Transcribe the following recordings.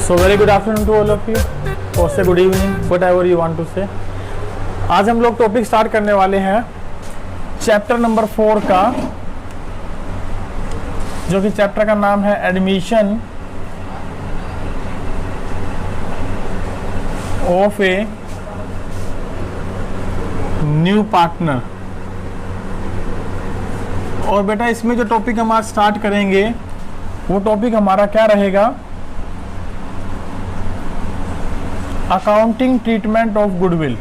So very good afternoon to all of you, और say good evening, whatever you want to say. आज हम लोग topic start करने वाले हैं चैप्टर नंबर 4 का, जो कि चैप्टर का नाम है admission of a new partner. और बेटा इसमें जो टॉपिक हम आज स्टार्ट करेंगे वो टॉपिक हमारा क्या रहेगा? Accounting treatment of goodwill.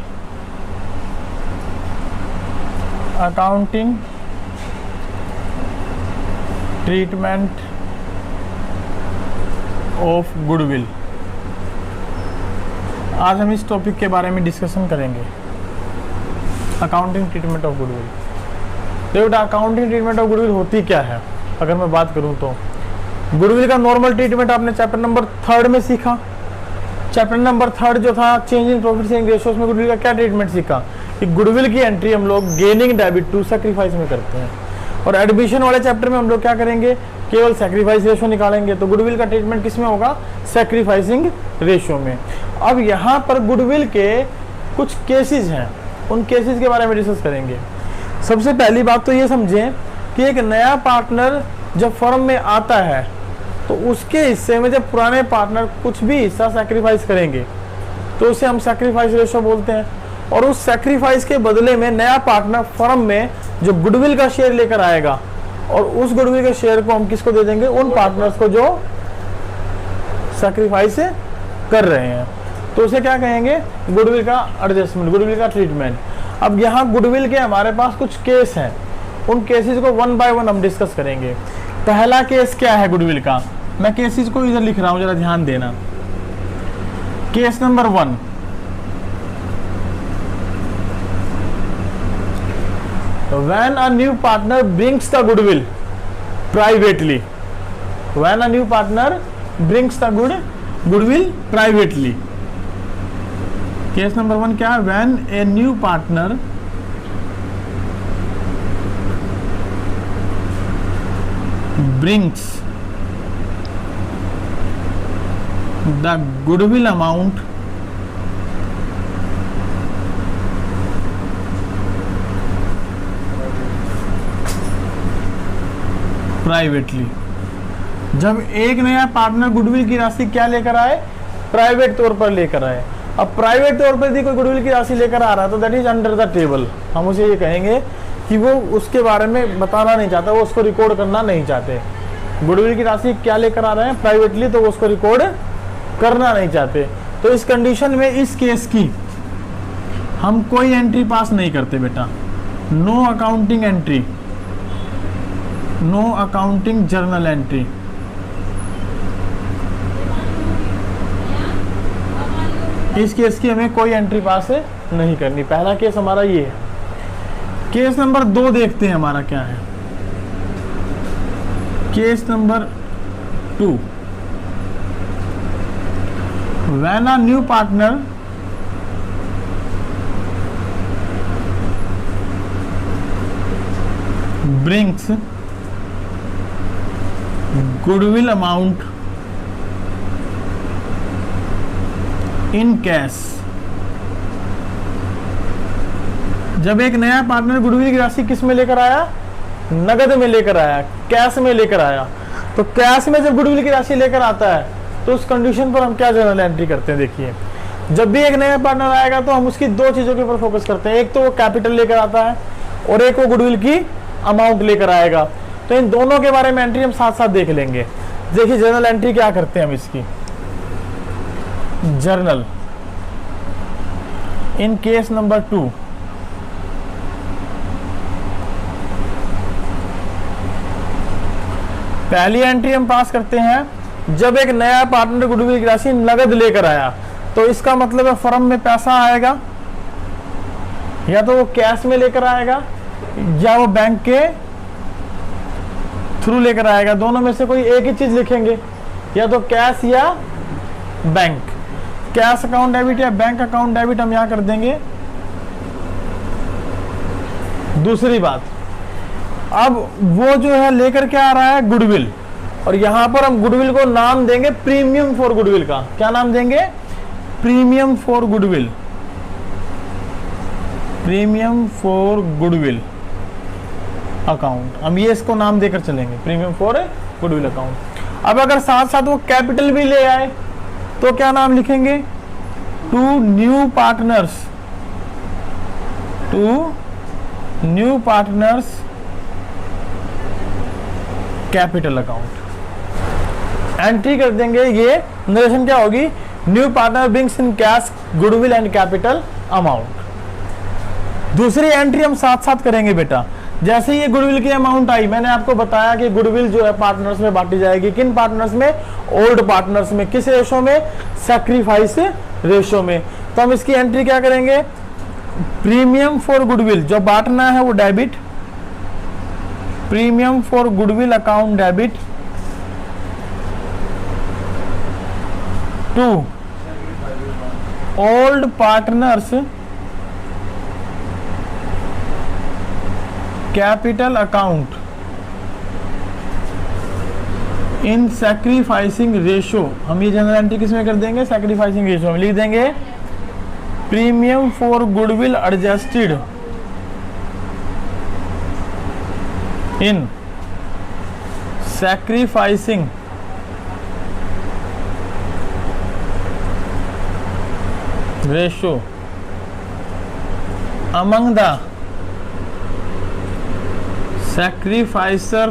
Accounting treatment of goodwill. आज हम इस टॉपिक के बारे में डिस्कशन करेंगे, अकाउंटिंग ट्रीटमेंट ऑफ गुडविल। तो बेटा अकाउंटिंग ट्रीटमेंट ऑफ गुडविल होती क्या है? अगर मैं बात करूं तो गुडविल का नॉर्मल ट्रीटमेंट आपने चैप्टर नंबर 3 में सीखा। चैप्टर नंबर 3 जो था change in profit sharing ratio, उसमें गुडविल का क्या ट्रीटमेंट सीखा कि गुडविल की एंट्री हम लोग गेनिंग डेबिट टू सैक्रिफाइस में करते हैं। और एडमिशन वाले चैप्टर में हम लोग क्या करेंगे? केवल सैक्रिफाइस रेशियो निकालेंगे। तो गुडविल का ट्रीटमेंट किस में होगा? सैक्रिफाइसिंग रेशियो में। अब यहाँ पर गुडविल के कुछ केसेस हैं, उन केसेस के बारे में डिस्कस करेंगे। सबसे पहली बात तो ये समझें कि एक नया पार्टनर जब फर्म में आता है तो उसके हिस्से में जब पुराने पार्टनर कुछ भी हिस्सा सैक्रिफाइस करेंगे तो उसे हम सैक्रिफाइस रेशियो बोलते हैं। और उस सैक्रिफाइस के बदले में नया पार्टनर फर्म में जो गुडविल का शेयर लेकर आएगा, और उस गुडविल के शेयर को हम किसको दे देंगे? उन पार्टनर्स को जो सैक्रिफाइस कर रहे हैं। तो उसे क्या कहेंगे? गुडविल का एडजस्टमेंट, गुडविल का ट्रीटमेंट। अब यहाँ गुडविल के हमारे पास कुछ केस हैं, उन केसेस को वन बाय वन हम डिस्कस करेंगे। पहला केस क्या है गुडविल का? मैं केसेस को इधर लिख रहा हूं, जरा ध्यान देना। Case number 1, when a new partner brings the goodwill privately, when a new partner brings the goodwill privately। Case number 1 क्या है? when a new partner brings the goodwill amount privately. जब एक नया पार्टनर गुडविल की राशि क्या लेकर आए? प्राइवेट तौर पर लेकर आए। अब प्राइवेट तौर पर यदि कोई गुडविल की राशि लेकर आ रहा है तो that is under the table. हम उसे ये कहेंगे कि वो उसके बारे में बताना नहीं चाहता, वो उसको रिकॉर्ड करना नहीं चाहते। गुडविल की राशि क्या लेकर आ रहे हैं? प्राइवेटली, तो वो उसको रिकॉर्ड करना नहीं चाहते। तो इस कंडीशन में इस केस की हम कोई एंट्री पास नहीं करते बेटा। No accounting entry, no accounting journal entry. इस केस की हमें कोई एंट्री पास नहीं करनी। पहला केस हमारा ये है। केस नंबर 2 देखते हैं हमारा क्या है। Case number 2, when a new partner brings goodwill amount in cash। जब एक नया पार्टनर गुडविल की राशि किस में लेकर आया? नगद में लेकर आया, कैश में लेकर आया। तो कैश में जब गुडविल की राशि लेकर आता है तो उस कंडीशन पर हम क्या जर्नल एंट्री करते हैं? देखिए, जब भी एक नया पार्टनर आएगा तो हम उसकी 2 चीजों के ऊपर फोकस करते हैं। एक तो वो कैपिटल लेकर आता है और एक वो गुडविल की अमाउंट लेकर आएगा। तो इन दोनों के बारे में एंट्री हम साथ साथ देख लेंगे। देखिए जर्नल एंट्री क्या करते हैं हम इसकी। जर्नल इन केस नंबर 2, पहली एंट्री हम पास करते हैं जब एक नया पार्टनर गुडविल की राशि नगद लेकर आया। तो इसका मतलब है फर्म में पैसा आएगा, या तो वो कैश में लेकर आएगा या वो बैंक के थ्रू लेकर आएगा। दोनों में से कोई एक ही चीज लिखेंगे, या तो कैश या बैंक। कैश अकाउंट डेबिट या बैंक अकाउंट डेबिट हम यहां कर देंगे। दूसरी बात, अब वो जो है लेकर के आ रहा है गुडविल, और यहां पर हम गुडविल को नाम देंगे प्रीमियम फॉर गुडविल का। क्या नाम देंगे? Premium for goodwill, premium for goodwill account. हम ये इसको नाम देकर चलेंगे, प्रीमियम फॉर गुडविल अकाउंट। अब अगर साथ साथ वो कैपिटल भी ले आए तो क्या नाम लिखेंगे? Two new partners, two new partners capital account. Entry कर देंगे, ये नरेशन क्या होगी? New partner brings in cash goodwill and capital amount. दूसरी एंट्री हम साथ साथ करेंगे बेटा। जैसे ये गुडविल की अमाउंट आई, मैंने आपको बताया कि गुडविल जो है पार्टनर्स में बांटी जाएगी। किन पार्टनर्स में? ओल्ड पार्टनर्स में। किस रेशो में? सैक्रिफाइस रेशो में। तो हम इसकी एंट्री क्या करेंगे? प्रीमियम फॉर गुडविल, जो बांटना है वो debit, premium for goodwill account debit to old partners capital account in sacrificing ratio. हम ये जनरल एंट्री किसमें कर देंगे? सैक्रिफाइसिंग रेशो में लिख देंगे premium for goodwill adjusted in sacrificing ratio among the sacrificer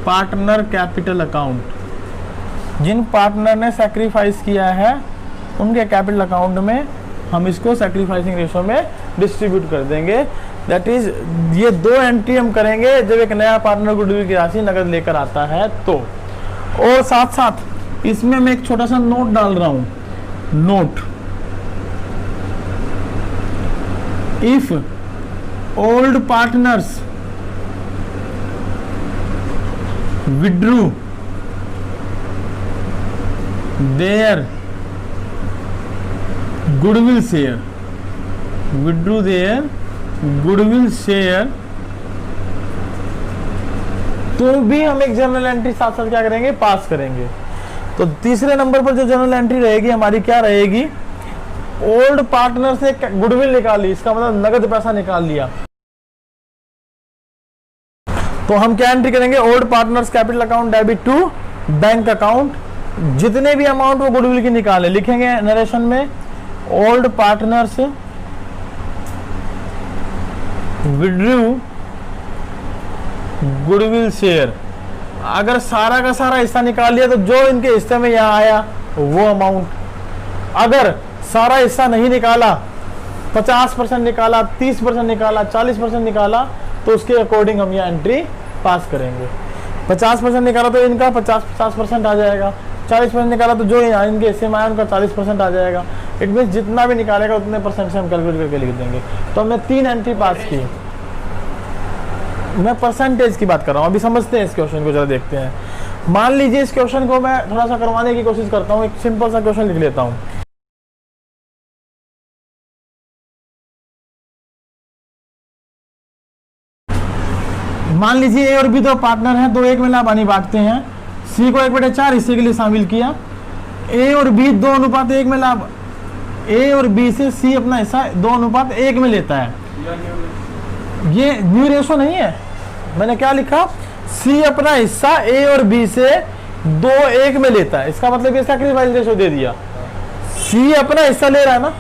partner capital account. जिन partner ने सैक्रिफाइस किया है उनके कैपिटल अकाउंट में हम इसको सैक्रिफाइसिंग रेशो में डिस्ट्रीब्यूट कर देंगे। दैट इज, ये दो एंट्री हम करेंगे जब एक नया पार्टनर गुडविल की राशि नगद लेकर आता है तो। और साथ साथ इसमें मैं एक छोटा सा नोट डाल रहा हूं। Note, if old partners withdrew their goodwill share, withdrew their goodwill share, तो भी हम एक जनरल एंट्री साथ साथ क्या करेंगे? पास करेंगे। तो तीसरे नंबर पर जो जनरल एंट्री रहेगी हमारी क्या रहेगी? ओल्ड पार्टनर से गुडविल निकाली, इसका मतलब नगद पैसा निकाल लिया। तो हम क्या एंट्री करेंगे? Old partners capital account debit to bank account. जितने भी अमाउंट वो गुडविल की निकाले लिखेंगे नरेशन में old partners withdrew goodwill share. अगर सारा का सारा हिस्सा निकाल लिया तो जो इनके हिस्से में यहां आया वो अमाउंट। अगर सारा हिस्सा नहीं निकाला, 50% निकाला, 30% निकाला, 40% निकाला, तो उसके अकॉर्डिंग हम यहाँ एंट्री पास करेंगे। 50% निकाला तो इनका 50% आ जाएगा, 40% निकाला तो जो यहाँ इनके हिस्से में आया उनका 40% आ जाएगा। इट मीन्स जितना भी निकालेगा उतने परसेंट से हम कैलकुलेट करके लिख देंगे। तो हमने 3 एंट्री पास की। मैं परसेंटेज की बात कर रहा हूँ। अभी समझते हैं इस क्वेश्चन को, जरा देखते हैं। मान लीजिए इस क्वेश्चन को मैं थोड़ा सा करवाने की कोशिश करता हूँ। एक सिंपल सा क्वेश्चन लिख लेता हूँ। मान लीजिए ए और बी दो पार्टनर हैं, तो एक में लाभ हानि बांटते हैं। सी को 1/4 हिस्से के लिए शामिल किया। ए और बी 2:1 में लाभ, ए और बी से सी अपना हिस्सा 2:1 में लेता है। ये न्यू रेशो नहीं है, मैंने क्या लिखा? सी अपना हिस्सा ए और बी से 2:1 में लेता है। इसका मतलब ये सैक्रिफाइस रेशो दे दिया। सी अपना हिस्सा ले रहा है ना,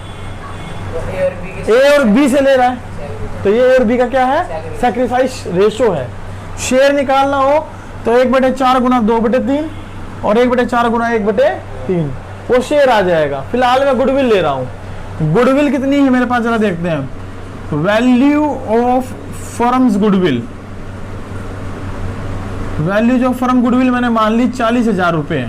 ए और बी से ले रहा है, तो ये ए और बी का क्या है? सैक्रिफाइस रेशो है। शेयर निकालना हो तो 1/4 गुना 2/3 और 1/4 गुना 1/3 वो शेयर आ जाएगा। फिलहाल मैं गुडविल ले रहा हूं। गुडविल कितनी है मेरे पास, जरा देखते हैं। Value of firms goodwill, value जो फर्म गुडविल मैंने मान ली 40,000 रुपए।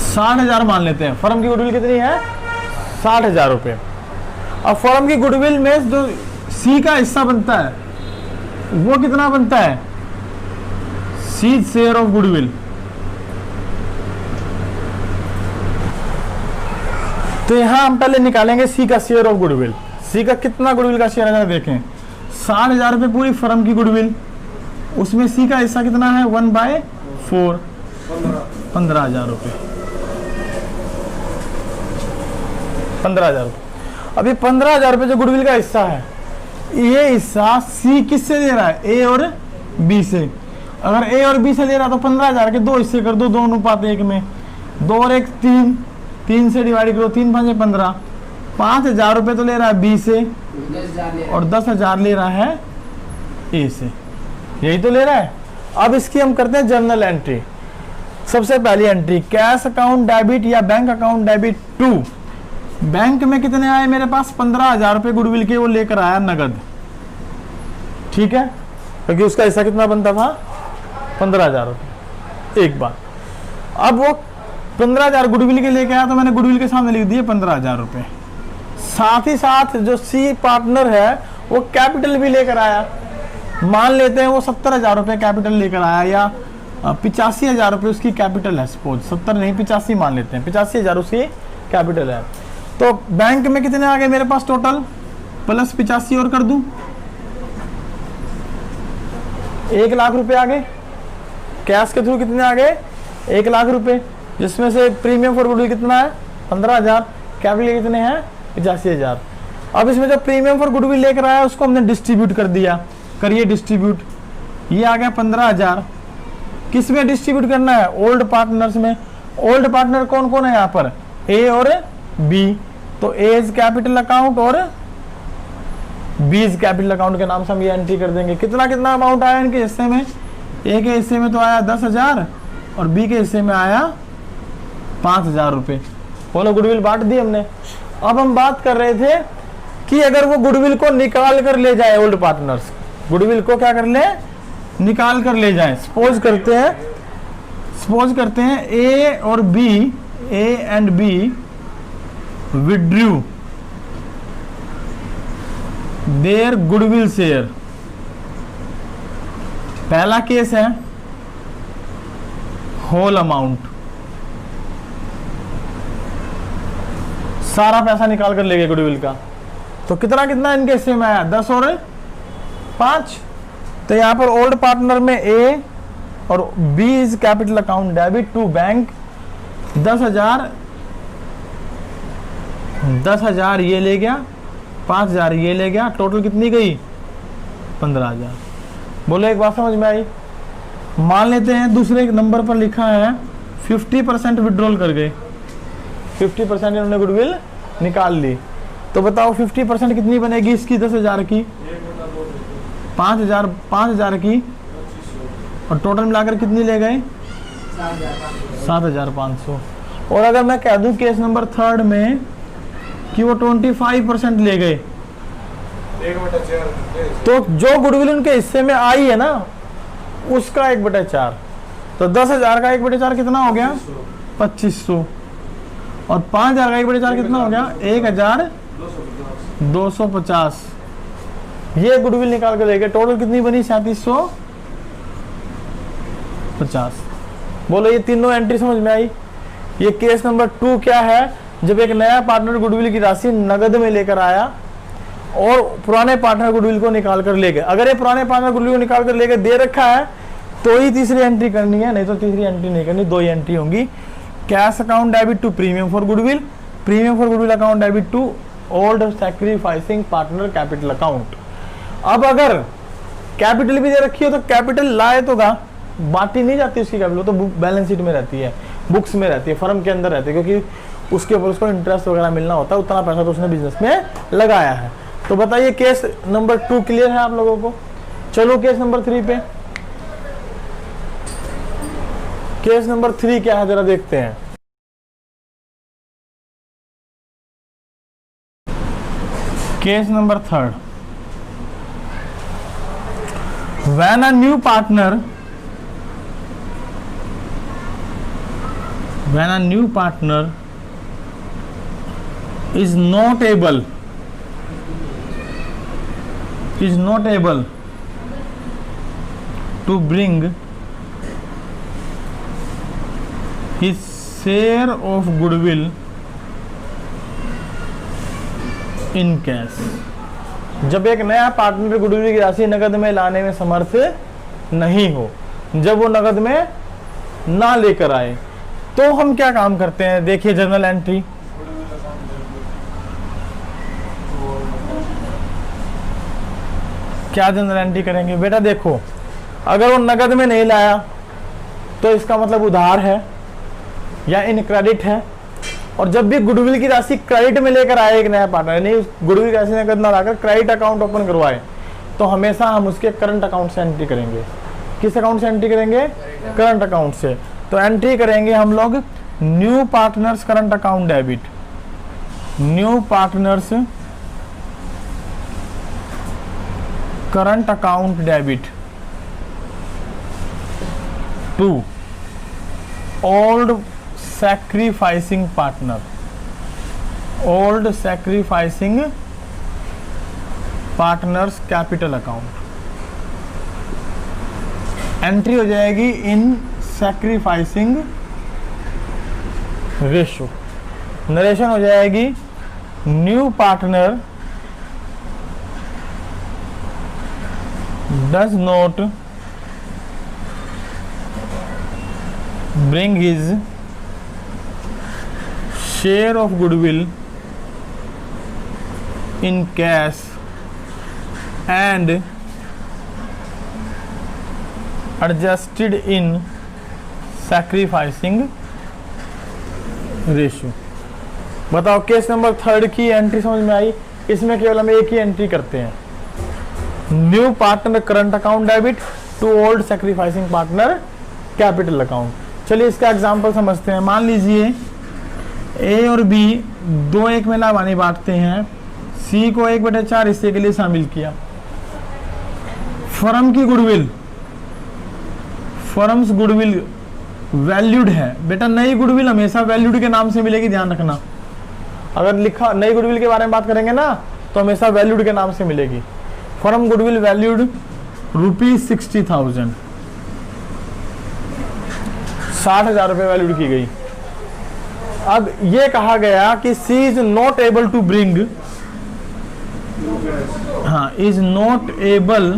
60,000 मान लेते हैं। फर्म की गुडविल कितनी है? 60,000 रुपए। अब फर्म की गुडविल में जो सी का हिस्सा बनता है वो कितना बनता है? C share of goodwill. तो यहां हम पहले निकालेंगे सी का शेयर ऑफ गुडविल। सी का कितना गुडविल का शेयर है देखें। 60,000 रुपए पूरी फर्म की गुडविल, उसमें सी का हिस्सा कितना है 1/4, 15,000 रुपये, 15,000 रुपये। अभी 15,000 रुपये जो गुडविल का हिस्सा है, ये हिस्सा सी किससे ले रहा है, ए और बी से। अगर ए और बी से ले रहा तो 15,000 के 2 हिस्से कर दो, 2 अनुपात 1 में, 2 और 1 3, 3 से डिवाइड करो, 3 5 15, 5,000 रुपये तो ले रहा है बी से और 10,000 ले रहा है ए से, यही तो ले रहा है। अब इसकी हम करते हैं जर्नल एंट्री। सबसे पहली एंट्री, कैश अकाउंट डेबिट या bank account debit to. Bank में कितने आए मेरे पास, 15,000 रुपये गुडविल के वो लेकर आया नगद, ठीक है, क्योंकि उसका हिस्सा कितना बनता था 15,000 रुपये। एक बार अब वो 15,000 गुडविल के लेके आया तो मैंने गुडविल के सामने लिख दिए 15,000 रुपये। साथ ही साथ जो सी पार्टनर है वो कैपिटल भी लेकर आया। मान लेते हैं वो 70,000 रुपये कैपिटल लेकर आया या 85,000 रुपये उसकी कैपिटल है, सपोज 70 नहीं 85 मान लेते हैं, 85,000 उसकी कैपिटल है। तो बैंक में कितने आ गए मेरे पास टोटल, प्लस 85 और कर दूं, 1 लाख रुपए आ गए। कैश के थ्रू कितने आ गए, 1 लाख रुपए, जिसमें से प्रीमियम फॉर गुडविल कितना है 15,000, कैपिटल कितने हैं 85,000। अब इसमें जो प्रीमियम फॉर गुडविल लेकर आया उसको हमने डिस्ट्रीब्यूट कर दिया, करिए डिस्ट्रीब्यूट। ये आ गया 15,000, किस में डिस्ट्रीब्यूट करना है, ओल्ड पार्टनर्स में। ओल्ड पार्टनर कौन कौन है यहाँ पर, ए और बी, तो ए इज कैपिटल अकाउंट और बी इज कैपिटल अकाउंट के नाम से हम ये एंट्री कर देंगे। कितना कितना अमाउंट आया इनके हिस्से में, ए के हिस्से में तो आया 10,000 और बी के हिस्से में आया 5,000 रुपये। बोलो गुडविल बांट दी हमने। अब हम बात कर रहे थे कि अगर वो गुडविल को निकाल कर ले जाए, ओल्ड पार्टनर्स गुडविल को क्या कर ले, निकाल कर ले जाए। सपोज करते हैं ए और B, A and B withdrew their goodwill share. पहला केस है होल अमाउंट, सारा पैसा निकाल कर ले गए गुडविल का। तो कितना कितना इनके हिस्से में आया, 10 और 5। तो यहां पर ओल्ड पार्टनर में ए और B is capital account debit to bank, 10,000 ये ले गया, 5,000 ये ले गया, टोटल कितनी गई 15,000। बोलो एक बात समझ में आई। मान लेते हैं दूसरे नंबर पर लिखा है 50% विड्रॉल कर गए, 50% इन्होंने गुडविल निकाल ली। तो बताओ 50% कितनी बनेगी इसकी, 10,000 की, 5,000 की, और टोटल मिलाकर कितनी ले गए 7,500। और अगर मैं कह दूं केस नंबर 3 में कि वो 25% ले गए, तो जो गुडविल उनके हिस्से में आई है ना उसका 1/4, तो 10,000 का 1/4 कितना हो गया 2500, और 5,000 का 1/4 कितना हो गया 1,250। ये गुडविल निकाल कर ले गए, टोटल कितनी बनी 3750। बोलो ये तीनों एंट्री समझ में आई। ये केस नंबर 2 क्या है, जब एक नया पार्टनर गुडविल की राशि नगद में लेकर आया और पुराने पार्टनर गुडविल को निकाल कर ले गए। अगर ये पुराने पार्टनर गुडविल को निकाल कर ले गए दे रखा है तो ही तीसरी एंट्री करनी है, नहीं तो तीसरी एंट्री नहीं करनी। 2 ही एंट्री होंगी, cash account debit to premium for goodwill, premium for goodwill account debit to old sacrificing partner capital account. अब अगर कैपिटल भी दे रखी हो तो कैपिटल लाए तो बांटी नहीं जाती उसकी कैपिटल, तो बैलेंस शीट में रहती है, बुक्स में रहती है, फर्म के अंदर रहती है, क्योंकि उसके ऊपर उसको इंटरेस्ट वगैरह मिलना होता है, उतना पैसा तो उसने बिजनेस में लगाया है। तो बताइए केस नंबर 2 क्लियर है आप लोगों को। चलो केस नंबर 3 पे। केस नंबर 3 क्या है जरा देखते हैं। Case number 3, when a new partner is not able to bring his share of goodwill in cash। जब एक नया पार्टनर गुडविल की राशि नगद में लाने में समर्थ नहीं हो, जब वो नगद में ना लेकर आए। तो हम क्या काम करते हैं, देखिए जर्नल एंट्री, क्या जनरल एंट्री करेंगे बेटा। देखो अगर वो नगद में नहीं लाया तो इसका मतलब उधार है या इन क्रेडिट है। और जब भी गुडविल की राशि क्रेडिट में लेकर आए एक नया पार्टनर, नहीं गुडविल की राशि नगद ना लाकर क्रेडिट अकाउंट ओपन करवाए, तो हमेशा हम उसके करंट अकाउंट से एंट्री करेंगे। किस अकाउंट से एंट्री करेंगे, करंट अकाउंट से। तो एंट्री करेंगे हम लोग new partners current account debit, new partners current account debit to old sacrificing partner, old sacrificing partners capital account. Entry हो जाएगी इन सैक्रिफाइसिंग रेशो, नरेशन हो जाएगी new partner does not bring his share of goodwill in cash and adjusted in sacrificing ratio। बताओ case number 3 की entry समझ में आई। इसमें केवल हम एक ही एंट्री करते हैं, new partner current account debit to old sacrificing partner capital account. चलिए इसका एग्जांपल समझते हैं। मान लीजिए ए और बी दो एक में लाभानी बांटते हैं, सी को 1/4 हिस्से के लिए शामिल किया। फर्म की गुडविल, फर्म्स गुडविल वैल्यूड है बेटा। नई गुडविल हमेशा वैल्यूड के नाम से मिलेगी, ध्यान रखना। अगर लिखा नई गुडविल के बारे में बात करेंगे ना तो हमेशा वैल्यूड के नाम से मिलेगी। फर्म गुडविल वैल्यूड ₹60,000, 60,000 रुपये वैल्यूड की गई। अब ये कहा गया कि C is not able to bring, हाँ is not able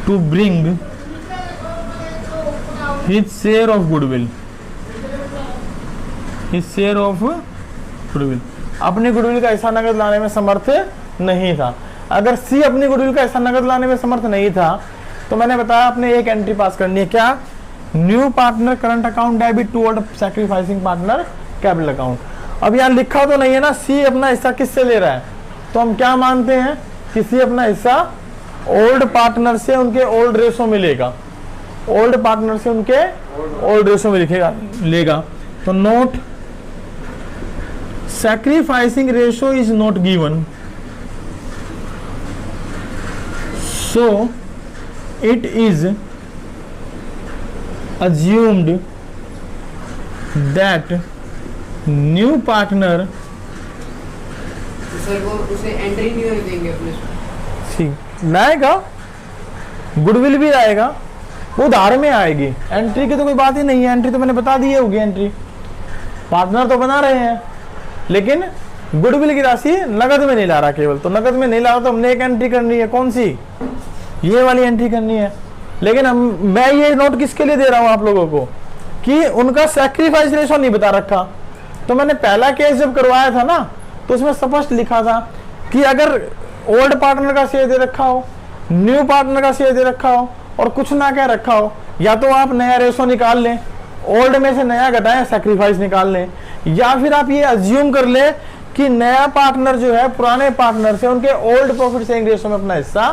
to bring his share of goodwill, his share of goodwill, अपनी गुडविल का ऐसा नगद लाने में समर्थ नहीं था। अगर सी अपनी गुडविल का ऐसा नगद लाने में समर्थ नहीं था तो मैंने बताया आपने एक एंट्री पास करनी है, क्या, new partner current account debit to old sacrificing partner capital account. अब यहाँ लिखा तो नहीं है ना सी अपना हिस्सा किससे ले रहा है, तो हम क्या मानते हैं कि सी अपना हिस्सा ओल्ड पार्टनर से उनके ओल्ड रेशो में लेगा, ओल्ड पार्टनर से उनके ओल्ड रेशो में लिखेगा लेगा। तो note sacrificing ratio is not given, so it is assumed that new partner, sir वो उसे एंट्री नहीं होने देंगे अपने, ठीक लाएगा, गुडविल भी आएगा, वो उधार में आएगी। एंट्री की तो कोई बात ही नहीं है, एंट्री तो मैंने बता दी होगी। एंट्री पार्टनर तो बना रहे हैं लेकिन गुडविल की राशि नगद में नहीं ला रहा केवल, तो नगद में नहीं ला रहा तो हमने एक एंट्री करनी है, कौन सी, ये वाली एंट्री करनी है। लेकिन मैं ये नोट किसके लिए दे रहा हूं आप लोगों को कि उनका सैक्रिफाइस रेशो नहीं बता रखा। तो मैंने पहला केस जब करवाया था ना तो उसमें स्पष्ट लिखा था कि अगर ओल्ड पार्टनर का शेयर दे रखा हो, न्यू पार्टनर का शेयर दे रखा हो और कुछ ना कह रखा हो, या तो आप नया रेशो निकाल लें, ओल्ड में से नया घटाएं, सैक्रिफाइस निकाल लें, या फिर आप ये अज्यूम कर ले कि नया पार्टनर जो है पुराने पार्टनर से उनके ओल्ड प्रॉफिट शेयरिंग रेशो में अपना हिस्सा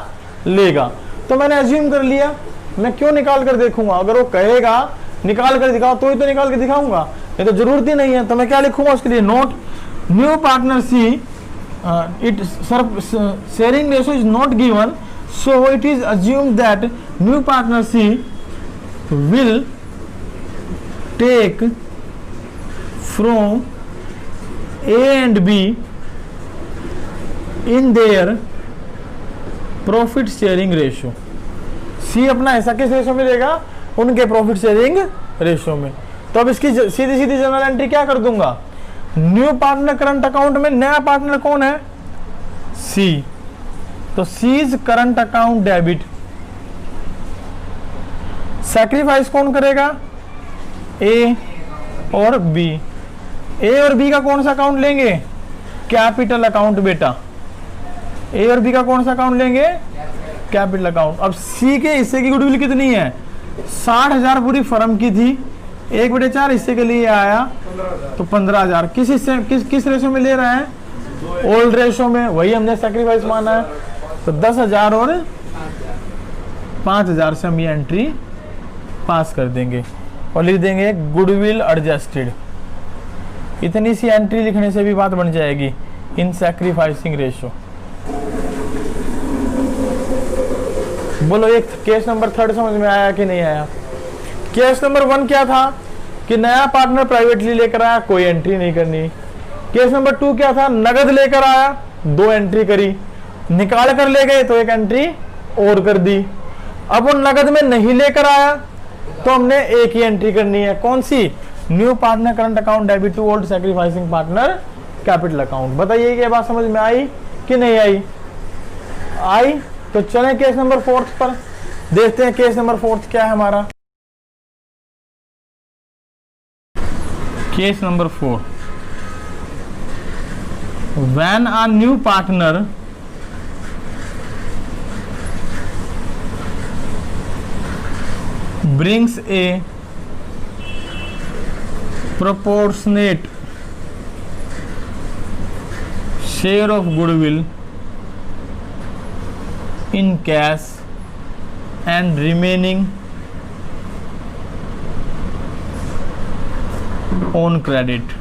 लेगा। तो मैंने अज्यूम कर लिया, मैं क्यों निकाल कर देखूंगा, अगर वो कहेगा निकाल कर दिखाओ तो ही तो निकाल के दिखाऊंगा, ये तो जरूरत ही नहीं है। तो मैं क्या लिखूंगा उसके लिए, note new partner C it sharing ratio is not given, so it is assume that new partner C will take from A and B in their profit sharing ratio. C अपना हिस्सा किस रेशियो में देगा, उनके profit sharing ratio में। तो अब इसकी सीधी सीधी जनरल एंट्री क्या कर दूंगा, न्यू पार्टनर करंट अकाउंट में नया पार्टनर कौन है, सी, तो C's current account debit sacrifice कौन करेगा? ए और बी। ए और बी का कौन सा अकाउंट लेंगे? कैपिटल अकाउंट बेटा। ए और बी का कौन सा अकाउंट लेंगे? Capital account. अब सी के हिस्से की गुडविल कितनी है? 60,000 पूरी फर्म की थी, 1/4 हिस्से के लिए आया तो 15,000। किस हिस्से किस रेशो में ले रहा है? ओल्ड रेशो में, वही हमने सैक्रिफाइस माना है। तो 10,000 और 5,000 से हम ये एंट्री पास कर देंगे और लिख देंगे गुडविल एडजस्टेड। इतनी सी एंट्री लिखने से भी बात बन जाएगी इन सैक्रिफाइसिंग रेशो। बोलो एक केस नंबर 3 समझ में आया कि नहीं आया? केस नंबर 1 क्या था कि नया पार्टनर प्राइवेटली लेकर आया, कोई एंट्री नहीं करनी। केस नंबर 2 क्या था? नगद लेकर आया, 2 एंट्री करी, निकाल कर ले गए तो 1 एंट्री और कर दी। अब वो नगद में नहीं लेकर आया तो हमने एक ही एंट्री करनी है, कौन सी? New partner current account debit to old sacrificing partner capital account. बताइए ये बात समझ में आई कि नहीं आई? आई। तो चले केस नंबर 4 पर, देखते हैं केस नंबर 4 क्या है हमारा। Case number 4, when a new partner brings a proportionate share of goodwill in cash and remaining on credit।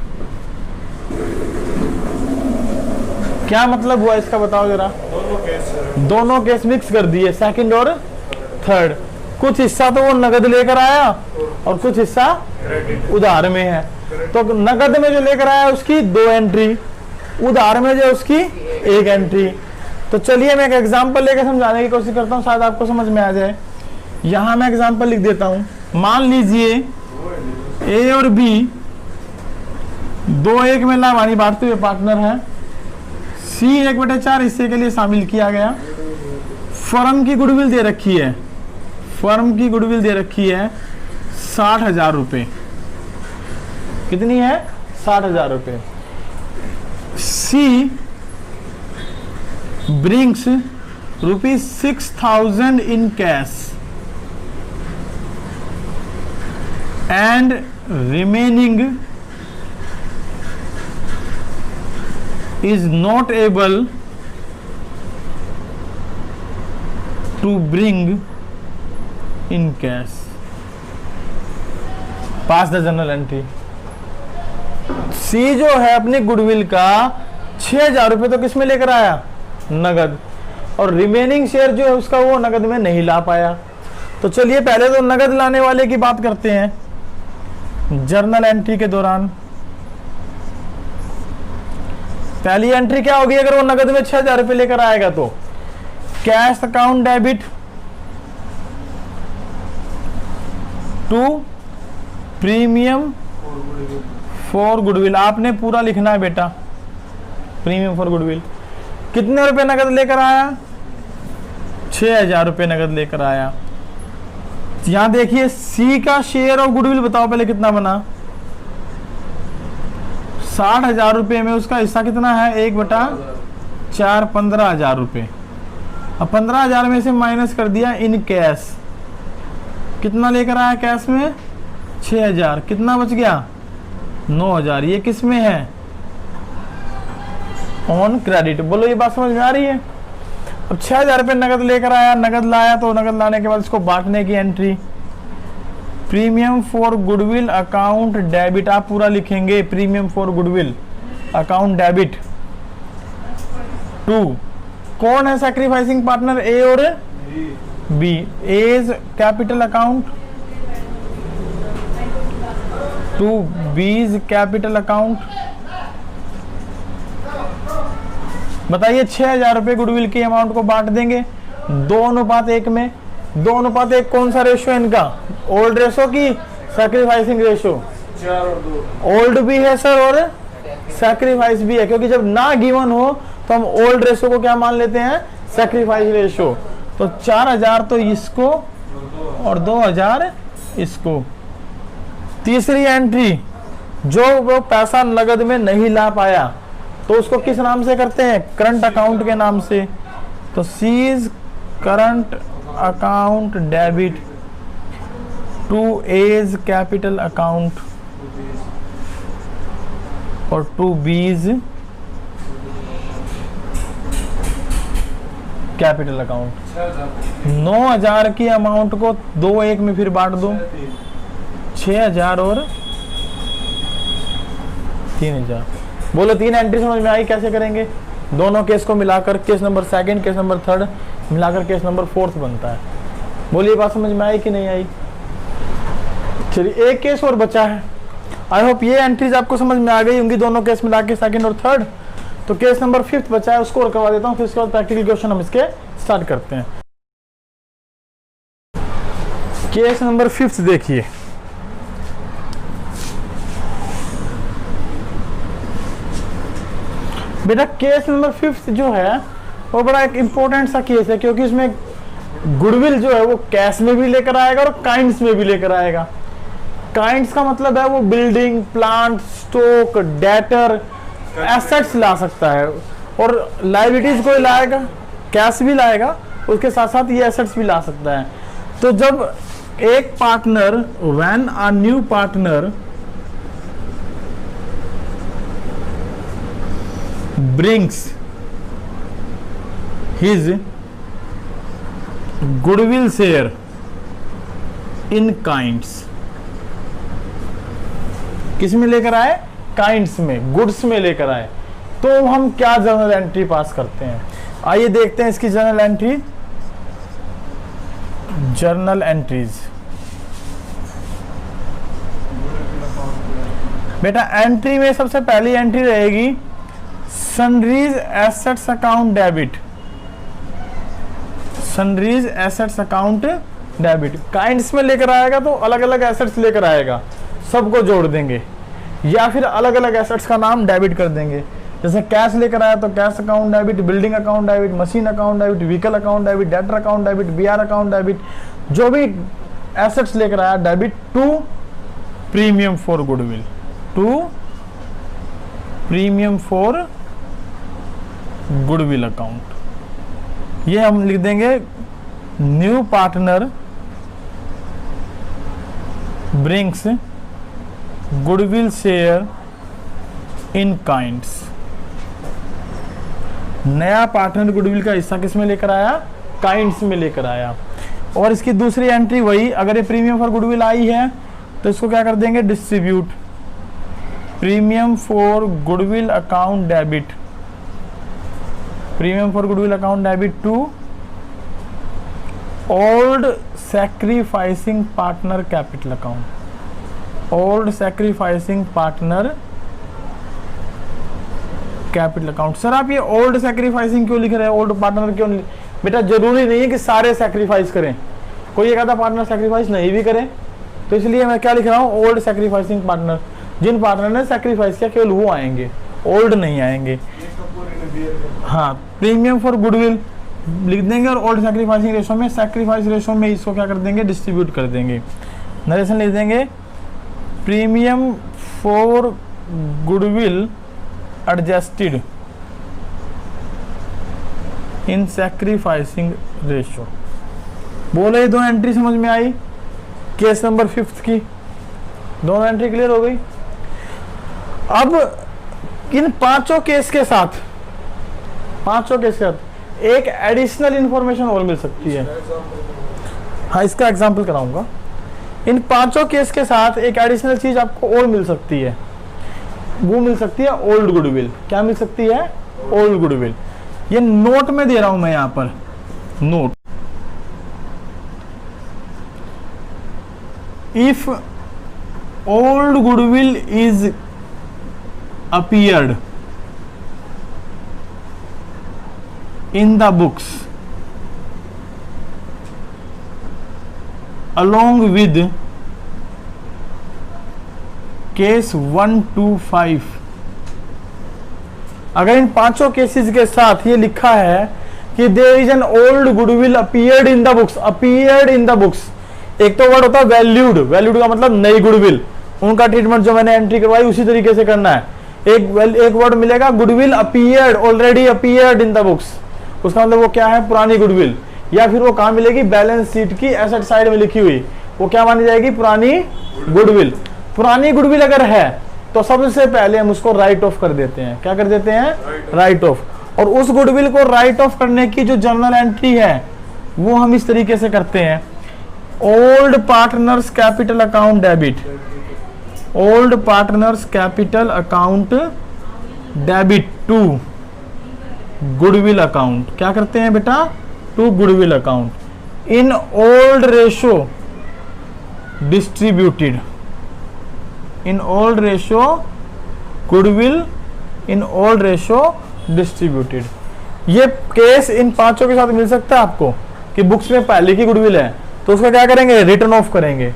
क्या मतलब हुआ इसका बताओ जरा। दोनों केस मिक्स कर दिए, सेकंड और थर्ड। कुछ हिस्सा तो वो नगद लेकर आया और कुछ हिस्सा उधार में है। तो नगद में जो लेकर आया उसकी 2 एंट्री, उधार में जो उसकी 1 एंट्री। तो चलिए मैं एक एग्जांपल लेकर समझाने की कोशिश करता हूँ, शायद आपको समझ में आ जाए। यहां मैं एग्जांपल लिख देता हूं। मान लीजिए ए और बी 2-1 में लाभानी बांटते हुए पार्टनर है। सी 1/4 हिस्से के लिए शामिल किया गया। फर्म की गुडविल दे रखी है, फर्म की गुडविल दे रखी है 60,000 रुपए। कितनी है? 60,000 रुपए। सी brings ₹6,000 in cash and remaining is not able to bring in cash। Pass the general entry. C जो है अपनी गुडविल का 6,000 रुपए तो किस में लेकर आया? नगद। और रिमेनिंग शेयर जो है उसका वो नगद में नहीं ला पाया। तो चलिए पहले तो नगद लाने वाले की बात करते हैं। जर्नल एंट्री के दौरान पहली एंट्री क्या होगी अगर वो नगद में 6,000 रुपए लेकर आएगा? तो cash account debit to premium for goodwill. आपने पूरा लिखना है बेटा, प्रीमियम फॉर गुडविल। कितने रुपए नगद लेकर आया? 6,000 रुपए नगद लेकर आया। यहां देखिए सी का शेयर ऑफ गुडविल बताओ पहले कितना बना? 60,000 रुपए में उसका हिस्सा कितना है? 1/4, 15,000 रुपए। अब 15,000 में से माइनस कर दिया इन कैश। कितना लेकर आया कैश में? 6,000। कितना बच गया? 9,000। ये किस में है? On credit. बोलो ये बात समझ में आ रही है? अब 6,000 रुपये नगद लेकर आया, नगद लाया तो नगद लाने के बाद इसको बांटने की entry. Premium for goodwill account debit, आप पूरा लिखेंगे premium for goodwill account debit to. कौन है सैक्रिफाइसिंग पार्टनर? ए और B. A's capital account to B's capital account. बताइए 6,000 रुपए गुडविल की अमाउंट को बांट देंगे 2:1 में। 2:1 कौन सा रेशो है इनका? ओल्ड रेशो की सैक्रिफाइसिंग रेशो? ओल्ड भी है सर और सैक्रिफाइस भी है, क्योंकि जब ना गिवन हो तो हम ओल्ड रेशो को क्या मान लेते हैं? Sacrifice ratio. तो 4,000 तो इसको और 2000 इसको। तीसरी एंट्री, जो वो पैसा नगद में नहीं ला पाया तो उसको किस नाम से करते हैं? करंट अकाउंट के नाम से। तो C's current account debit to A's capital account और टू बीज कैपिटल अकाउंट। 9000 की अमाउंट को 2 में फिर बांट दो, 6000 और 3000। बोलो 3 एंट्री समझ में आई? कैसे करेंगे? दोनों केस को मिलाकर, case number second, case number third मिलाकर केस नंबर फोर्थ बनता है। बोलिए बात समझ में आई कि नहीं आई? चलिए एक केस और बचा है। आई होप ये एंट्रीज आपको समझ में आ गई होंगी, दोनों केस मिला के सेकंड और थर्ड। तो केस नंबर 5 बचा है, उसको और करवा देता हूँ, फिर उसके बाद प्रैक्टिकल क्वेश्चन हम इसके स्टार्ट करते हैं। केस नंबर 5 देखिए, बेटा केस नंबर 5 जो है वो बड़ा एक इंपॉर्टेंट सा केस है, क्योंकि इसमें गुडविल जो है वो कैश में भी लेकर आएगा और काइंड्स में भी लेकर आएगा। काइंड्स का मतलब है वो building, plant, stock, debtor, assets ला सकता है, और लायबिलिटीज को लाएगा, कैश भी लाएगा, उसके साथ साथ ये एसेट्स भी ला सकता है। तो जब एक partner, when a new partner brings his goodwill share in kinds, किस में लेकर आए? काइंड्स में, गुड्स में लेकर आए। तो हम क्या जर्नल एंट्री पास करते हैं? आइए देखते हैं इसकी जर्नल एंट्री। जर्नल एंट्रीज, बेटा एंट्री में सबसे पहली एंट्री रहेगी sundry assets account debit. Sundry assets account debit, kinds में लेकर आएगा तो अलग अलग एसेट्स लेकर आएगा, सबको जोड़ देंगे, या फिर अलग अलग एसेट्स का नाम डेबिट कर देंगे। जैसे कैश लेकर आया तो cash account debit, building account debit, machine account debit, vehicle account debit, debtor account debit, B R account debit, जो भी एसेट्स लेकर आया debit to premium for goodwill, to premium for goodwill account. ये हम लिख देंगे new partner brings goodwill share in kinds. नया partner goodwill का हिस्सा किस में लेकर आया? काइंड्स में लेकर आया। और इसकी दूसरी एंट्री वही, अगर ये प्रीमियम फॉर गुडविल आई है तो इसको क्या कर देंगे? Distribute premium for goodwill account debit, premium for goodwill account debit to old sacrificing partner capital account, old sacrificing partner capital account. Sir आप ये ओल्ड सैक्रिफाइसिंग क्यों लिख रहे हैं, ओल्ड पार्टनर क्यों नहीं? बेटा जरूरी नहीं है कि सारे सैक्रिफाइस करें, कोई एक आधा पार्टनर सैक्रिफाइस नहीं भी करें, तो इसलिए मैं क्या लिख रहा हूँ? Old sacrificing partner. जिन पार्टनर ने सैक्रिफाइस किया केवल वो आएंगे, ओल्ड नहीं आएंगे। हाँ, प्रीमियम फॉर गुडविल लिख देंगे और ओल्ड सैक्रिफाइसिंग रेशो में, सैक्रिफाइस रेशो में इसको क्या कर देंगे? डिस्ट्रीब्यूट कर देंगे। नरेशन लिख देंगे premium for goodwill adjusted in sacrificing ratio. बोले दो एंट्री समझ में आई केस नंबर 5 की? दोनों एंट्री क्लियर हो गई। अब इन पांचों केस के साथ एक एडिशनल इंफॉर्मेशन और मिल सकती है। हाँ, इसका एग्जांपल कराऊंगा। इन पांचों केस के साथ एक एडिशनल चीज आपको और मिल सकती है, वो मिल सकती है ओल्ड गुडविल। क्या मिल सकती है? Old goodwill. ये नोट में दे रहा हूं मैं यहां पर, note. If old goodwill is appeared in the books along with case 1 to 5, अगर इन पांचों केसेस के साथ ये लिखा है कि there is an old goodwill appeared in the books, appeared in the books, एक तो वर्ड होता है वैल्यूड, वैल्यूड का मतलब नई गुडविल, उनका ट्रीटमेंट जो मैंने एंट्री करवाई उसी तरीके से करना है। एक वर्ड मिलेगा goodwill appeared, already appeared in the books, उसका मतलब वो क्या है, पुरानी गुडविल। या फिर वो कहाँ मिलेगी, बैलेंस शीट की एसेट साइड में लिखी हुई, वो क्या मानी जाएगी, पुरानी गुडविल। पुरानी गुडविल अगर है तो सबसे पहले हम उसको राइट ऑफ कर देते हैं। क्या कर देते हैं, राइट ऑफ। और उस गुडविल को राइट ऑफ करने की जो जर्नल एंट्री है वो हम इस तरीके से करते हैं, old partners capital account debit, old partners capital account debit to goodwill account. क्या करते हैं बेटा, to goodwill account in old ratio distributed, in old ratio goodwill in old ratio distributed. ये केस इन पांचों के साथ मिल सकता है आपको कि बुक्स में पहले की गुडविल है तो उसका क्या करेंगे, रिटर्न ऑफ करेंगे।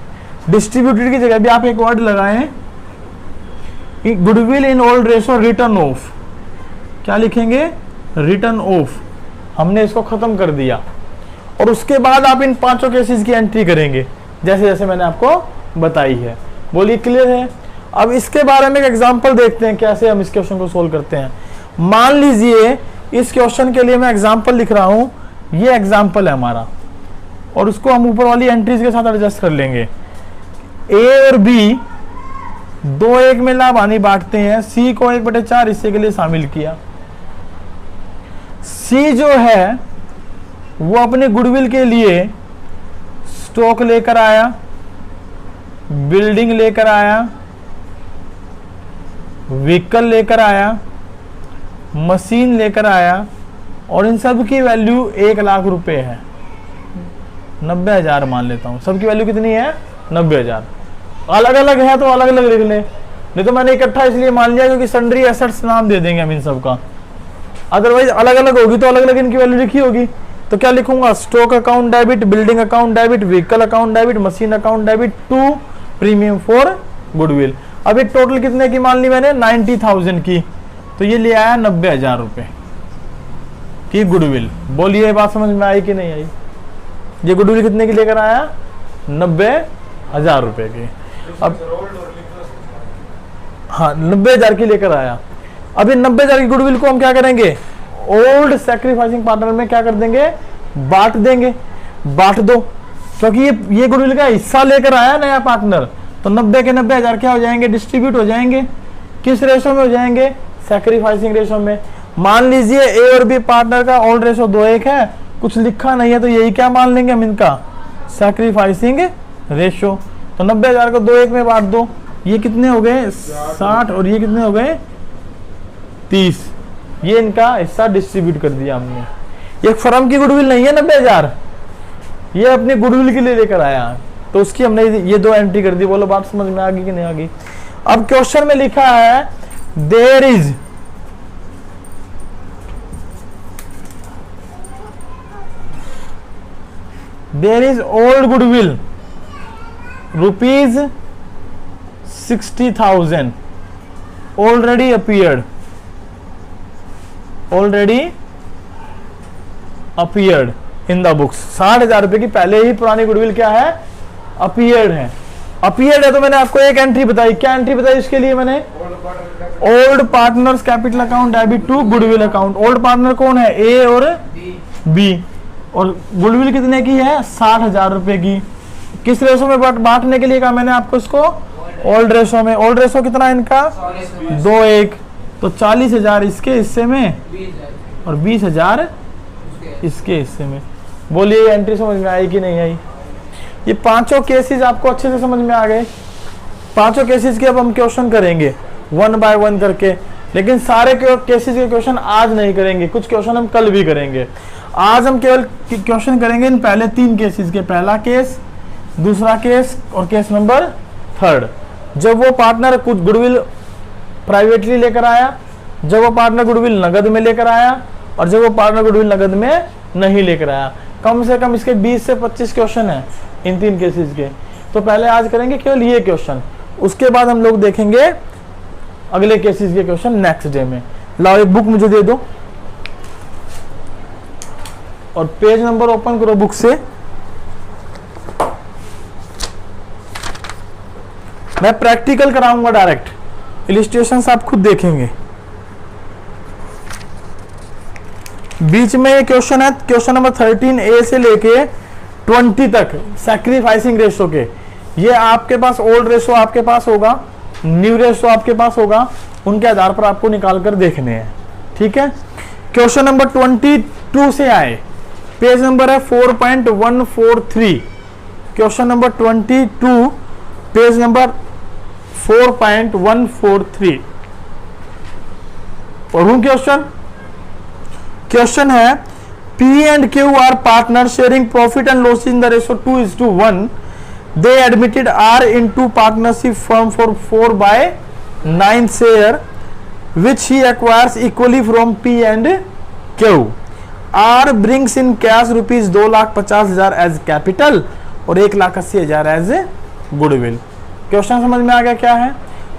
डिस्ट्रीब्यूटेड की जगह भी आप एक वर्ड लगाएं, goodwill in old ratio return of. क्या लिखेंगे, रिटर्न ऑफ। हमने इसको खत्म कर दिया और उसके बाद आप इन पांचों केसेस की एंट्री करेंगे जैसे जैसे मैंने आपको बताई है। बोलिए क्लियर है। अब इसके बारे में एक एग्जांपल देखते हैं कैसे हम इस क्वेश्चन को सोल्व करते हैं। मान लीजिए इस क्वेश्चन के लिए मैं एग्जांपल लिख रहा हूं, ये एग्जांपल है हमारा और उसको हम ऊपर वाली एंट्रीज के साथ एडजस्ट कर लेंगे। ए और बी 2-1 में लाभ हानि बांटते हैं, सी को 1/4 हिस्से के लिए शामिल किया। सी जो है वो अपने गुडविल के लिए स्टॉक लेकर आया, बिल्डिंग लेकर आया, व्हीकल लेकर आया, मशीन लेकर आया और इन सब की वैल्यू 1 लाख रुपए है। 90,000 मान लेता हूं, सबकी वैल्यू कितनी है, 90,000। अलग अलग है तो अलग अलग लिख ले, नहीं तो मैंने इकट्ठा इसलिए मान लिया क्योंकि सन्ड्री एसेट्स नाम दे देंगे हम इन सब का, अदरवाइज अलग अलग होगी तो अलग अलग इनकी वैल्यू लिखी होगी। तो क्या लिखूंगा, stock account debit, building account debit, vehicle account debit, machine account debit to premium for goodwill. अब एक टोटल कितने की मान ली मैंने, 90,000 की, तो ये ले आया 90,000 रुपए की गुडविल। बोलिए बात समझ में आई कि नहीं आई। ये गुडविल कितने की लेकर आया, 90,000 रुपए की। अब हाँ 90,000 की लेकर आया। अब ये 90,000 की गुडविल को हम क्या करेंगे, ओल्ड सैक्रिफाइसिंग पार्टनर में क्या कर देंगे, बांट देंगे। बांट दो, क्योंकि ये गुडविल का हिस्सा लेकर आया नया पार्टनर, तो 90 के 90,000 क्या हो जाएंगे, डिस्ट्रीब्यूट हो जाएंगे। किस रेशो में हो जाएंगे, सैक्रिफाइसिंग रेशो में। मान लीजिए ए और बी पार्टनर का ओल्ड रेशो 2:1 है, कुछ लिखा नहीं है तो यही क्या मान लेंगे हम इनका, सैक्रिफाइसिंग रेशो। तो 90,000 को 2:1 में बांट दो, ये कितने हो गए 60 और ये कितने हो गए 30। ये इनका हिस्सा डिस्ट्रीब्यूट कर दिया हमने। ये फर्म की गुडविल नहीं है 90,000, ये अपनी गुडविल के लिए लेकर आया, तो उसकी हमने ये 2 एंट्री कर दी। बोलो बात समझ में आ गई कि नहीं आ गई। अब क्वेश्चन में लिखा है there is old goodwill ₹60,000 already appeared in the books। 60,000 रुपए की पहले ही पुरानी गुडविल क्या है, अपीयर्ड है। अपीयर्ड है तो मैंने आपको एक एंट्री बताई, क्या एंट्री बताई इसके लिए मैंने, old partners capital account debit to goodwill account. Old partner कौन है, ए और बी, और गुडविल कितने की है, 60,000 रुपए की। किस रेशो में बांटने के लिए कहा मैंने आपको इसको, ओल्ड रेशो में। ओल्ड रेशो कितना इनका 2:1, तो 40,000 इसके हिस्से में और 20,000 इसके हिस्से में। बोलिए एंट्री समझ में आई कि नहीं आई। ये पांचों केसेस आपको अच्छे से समझ में आ गए। पांचों केसेस के अब हम क्वेश्चन करेंगे 1 बाय 1 करके, लेकिन सारे केसेस के क्वेश्चन आज नहीं करेंगे, कुछ क्वेश्चन हम कल भी करेंगे। आज हम केवल क्वेश्चन करेंगे इन पहले 3 केसेस के, पहला केस, दूसरा केस और केस नंबर 3। जब वो पार्टनर कुछ गुडविल प्राइवेटली लेकर आया, जब वो पार्टनर गुडविल नगद में लेकर आया, और जब वो पार्टनर गुडविल नगद में नहीं लेकर आया। कम से कम इसके 20 से 25 क्वेश्चन हैं इन 3 केसेस के। तो पहले आज करेंगे केवल ये क्वेश्चन, उसके बाद हम लोग देखेंगे अगले केसेस के क्वेश्चन नेक्स्ट डे में। लाओ एक बुक मुझे दे दो और पेज नंबर ओपन करो बुक से। मैं प्रैक्टिकल कराऊंगा डायरेक्ट, इलिस्ट्रेशंस आप खुद देखेंगे। बीच में ये क्वेश्चन है, क्वेश्चन नंबर 13A से लेके 20 तक सैक्रिफाइसिंग रेशो के। ये आपके पास ओल्ड रेशो आपके पास होगा, न्यू रेशो आपके पास होगा, उनके आधार पर आपको निकाल कर देखने हैं। ठीक है, क्वेश्चन नंबर 22 से आए, पेज नंबर है 4.143। Question number 22, page number 4.143। पढ़ूं क्वेश्चन? क्वेश्चन है P and Q are partners sharing profit and loss in the ratio 2:1. They admitted R into partnership firm for 4/9 share, which he acquires equally from P and Q. R brings in cash rupees 2,50,000 as capital और 1,80,000 as goodwill. Question समझ में आ गया क्या है?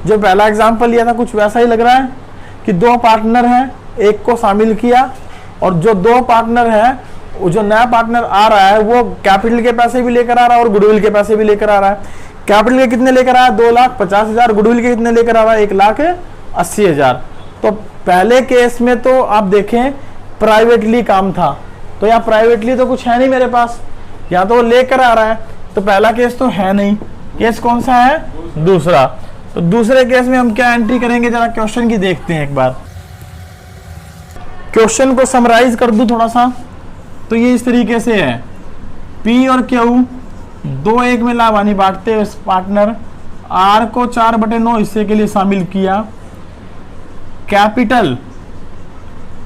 जो पहला example लिया था कुछ वैसा ही लग रहा है कि दो पार्टनर हैं, एक को शामिल किया और जो दो पार्टनर है, वो जो नया पार्टनर आ रहा है वो कैपिटल के पैसे भी लेकर आ रहा है और गुडविल के पैसे भी लेकर आ रहा है। कैपिटल के कितने लेकर आया? 2,50,000। गुडविल के कितने लेकर आ रहा है? 1,80,000। तो पहले केस में तो आप देखें प्राइवेटली काम था, तो यहाँ प्राइवेटली तो कुछ है नहीं मेरे पास, या तो वो लेकर आ रहा है, तो पहला केस तो है नहीं। केस कौन सा है? दूसरा। तो दूसरे केस में हम क्या एंट्री करेंगे, जरा क्वेश्चन की देखते हैं एक बार। क्वेश्चन को समराइज कर दूं थोड़ा सा, तो ये इस तरीके से है, P और Q 2:1 में लाभानी बांटते हुए पार्टनर R को 4/9 हिस्से के लिए शामिल किया। कैपिटल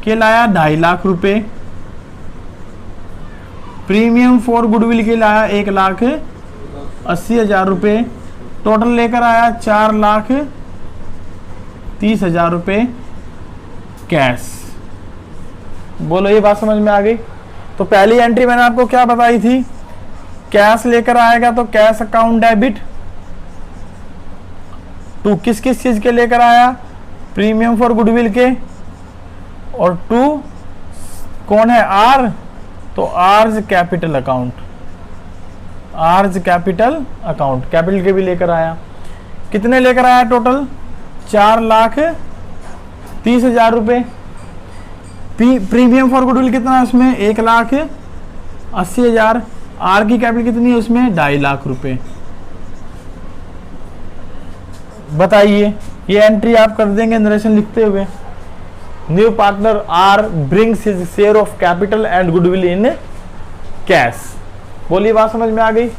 के लाया 2.5 लाख रुपए, प्रीमियम फॉर गुडविल के लाया 1,80,000 रुपए, टोटल लेकर आया 4,30,000 रुपए कैश। बोलो ये बात समझ में आ गई? तो पहली एंट्री मैंने आपको क्या बताई थी, कैश लेकर आएगा तो कैश अकाउंट डेबिट टू किस किस चीज के लेकर आया? प्रीमियम फॉर गुडविल के, और टू कौन है? आर, तो R's capital account, R's capital account, capital के भी लेकर आया। कितने लेकर आया टोटल? 4,30,000 रुपए। प्रीमियम फॉर गुडविल कितना है उसमें? 1,80,000। आर की कैपिटल कितनी है उसमें? 2.5 लाख रुपए। बताइए, ये एंट्री आप कर देंगे नरेशन लिखते हुए। New partner are brings his share of capital and goodwill in cash. बोलिए बात समझ में आ गई?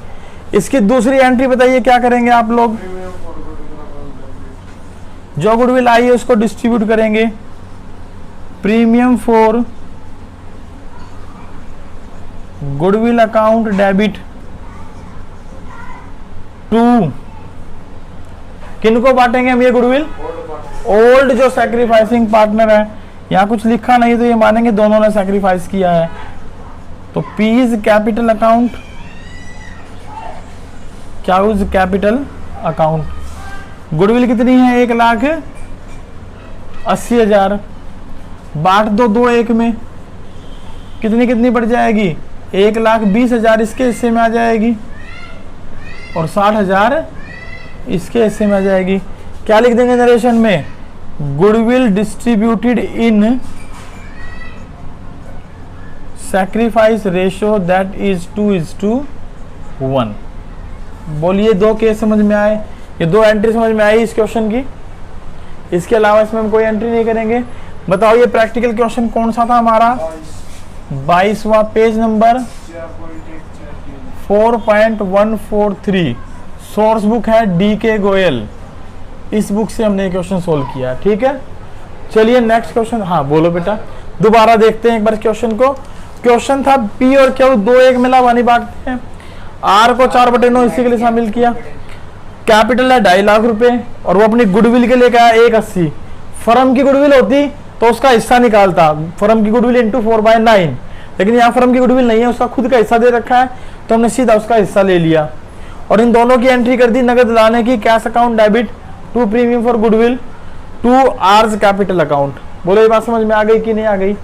इसकी दूसरी एंट्री बताइए क्या करेंगे आप लोग? जो गुडविल आई है उसको डिस्ट्रीब्यूट करेंगे। Premium for goodwill account debit to किनको बांटेंगे हम ये गुडविल? ओल्ड जो सैक्रिफाइसिंग पार्टनर है। यहां कुछ लिखा नहीं तो ये मानेंगे दोनों ने सैक्रिफाइस किया है। तो P इज कैपिटल अकाउंट, क्या इज कैपिटल अकाउंट। गुडविल कितनी है? 1,80,000। बांट दो 2:1 में, कितनी कितनी बढ़ जाएगी? 1,20,000 इसके हिस्से में आ जाएगी और 60,000 इसके हिस्से में आ जाएगी। क्या लिख देंगे नरेशन में? Goodwill distributed in sacrifice ratio that is 2:1। बोलिए दो केस समझ में आए? ये दो एंट्री समझ में आई इस क्वेश्चन की। इसके अलावा इसमें हम कोई एंट्री नहीं करेंगे। बताओ ये प्रैक्टिकल क्वेश्चन कौन सा था हमारा? 22वां, पेज नंबर 4.143। सोर्स बुक है DK गोयल, इस बुक से हमने क्वेश्चन सोल्व किया। ठीक है, चलिए नेक्स्ट क्वेश्चन। हाँ बोलो बेटा, दोबारा देखते हैं एक बार क्वेश्चन को। क्वेश्चन था P और Q 2:1 में लाभानी बांटते हैं। R को 4/9 इसी के लिए शामिल किया। कैपिटल है 2.5 लाख रुपए और वो अपनी गुडविल के लेकर आया 1,80। फर्म की गुडविल होती तो उसका हिस्सा निकालता, फर्म की गुडविल इंटू 4/9, लेकिन यहाँ फर्म की गुडविल नहीं है, उसका खुद का हिस्सा दे रखा है, तो हमने सीधा उसका हिस्सा ले लिया और इन दोनों की एंट्री कर दी नगद लाने की। Cash account debit to premium for goodwill to R's capital account. बोलो ये बात समझ में आ गई कि नहीं आ गई?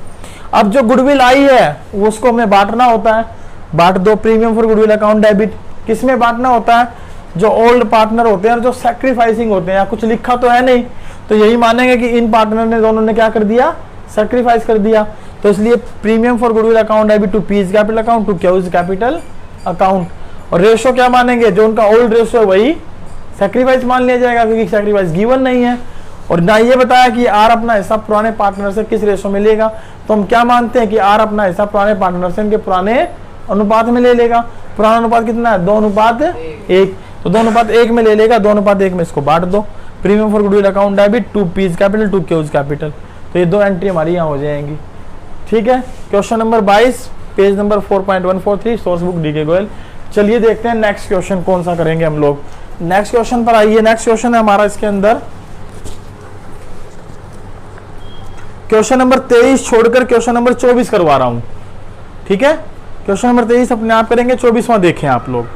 अब जो गुडविल आई है वो उसको हमें बांटना होता है। बांट दो premium for goodwill account debit. किस में बांटना होता है? जो ओल्ड पार्टनर होते हैं और जो सैक्रिफाइसिंग होते हैं, कुछ लिखा तो है नहीं, तो यही मानेंगे कि इन पार्टनर ने दोनों ने क्या कर दिया, सैक्रिफाइस कर दिया। तो इसलिए premium for goodwill account debit to P's capital account to Q's capital account. और रेशो क्या मानेंगे, जो उनका ओल्ड रेशो है वही सैक्रिफाइस मान लिया जाएगा, क्योंकि सैक्रिफाइस गिवन नहीं है। और ना ये बताया कि आर अपना हिस्सा पुराने पार्टनर से किस रेशो में लेगा, तो हम क्या मानते हैं कि आर अपना हिस्सा पुराने पार्टनर से उनके पुराने अनुपात में ले लेगा। पुराना अनुपात कितना है, 2:1, तो 2:1 में ले लेगा, 2:1 में इसको बांट दो। Premium for goodwill account debit to P's capital to Q's capital, तो ये दो एंट्री हमारी यहाँ हो जाएंगी। ठीक है, question number 22 page number 4.143 source book DK Goyal. चलिए देखते हैं नेक्स्ट क्वेश्चन कौन सा करेंगे हम लोग। नेक्स्ट क्वेश्चन पर आइए। नेक्स्ट क्वेश्चन है हमारा इसके अंदर क्वेश्चन नंबर 23 छोड़कर क्वेश्चन नंबर 24 करवा रहा हूं। ठीक है, क्वेश्चन नंबर 23 अपने आप करेंगे, 24वां देखें आप लोग।